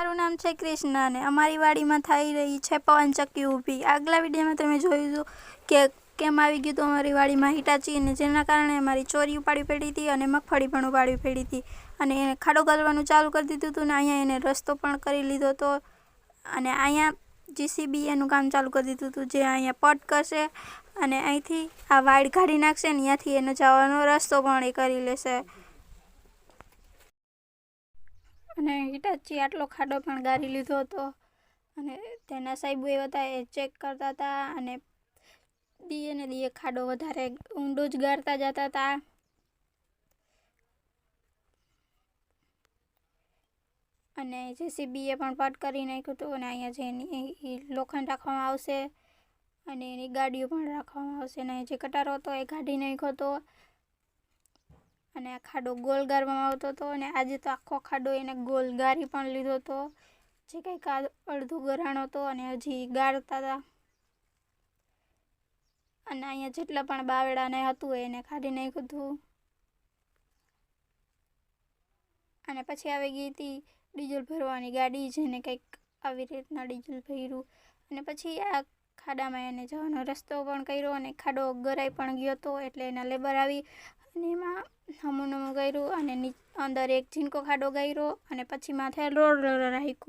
મારું નામ છે ક્રિષ્ના અને અમારી વાડીમાં થઈ રહી છે પવનચક્કી ઊભી। આગલા વિડીયોમાં તમે જોયું હતું કે કેમ આવી ગયું હતું અમારી વાડીમાં હિટાચી, અને જેના કારણે અમારી ચોરી ઉપાડી પડી હતી અને મગફળી પણ ઉપાડી પડી હતી, અને એને ખાડો કરવાનું ચાલુ કરી દીધું હતું, ને અહીંયા એને રસ્તો પણ કરી લીધો હતો, અને અહીંયા જીસીબી એનું કામ ચાલુ કરી દીધું હતું, જે અહીંયા પટ કરશે અને અહીંથી આ વાડ કાઢી નાખશે, ને ત્યાંથી એનો જવાનો રસ્તો પણ એ કરી લેશે। અને હિટાચી આટલો ખાડો પણ ગારી લીધો હતો, અને તેના સાહેબો એવા હતા એ ચેક કરતા હતા, અને દીએ ને દીએ ખાડો વધારે ઊંડો જ ગારતા જતા હતા। અને જેસીબીએ પણ પટ કરી નાખ્યું હતું, અને અહીંયા જે લોખંડ રાખવામાં આવશે અને એની ગાડીઓ પણ રાખવામાં આવશે, અને જે કટારો હતો એ કાઢી નાખ્યો હતો, અને આ ખાડો ગોલ ગારવામાં આવતો હતો, અને આજે તો આખો ખાડો એને ગોલ ગારી પણ લીધો હતો, જે કંઈક અડધો ગરાણો હતો અને હજી ગારતા હતા, અને અહીંયા જેટલા પણ બાવડાને હતું એને કાઢી નાખ્યું હતું। અને પછી આવી ગઈ હતી ડીઝલ ભરવાની ગાડી, જેને કંઈક આવી રીતના ડીઝલ ભર્યું, અને પછી આ ખાડામાં એને જવાનો રસ્તો પણ કર્યો, અને ખાડો ગરાઈ પણ ગયો હતો, એટલે એના લેબર આવી અને એમાં હમું નમું કર્યું, અને અંદર એક ઝીણકો ખાડો ગાર્યો, અને પછી માથે રોડ રાખ્યું।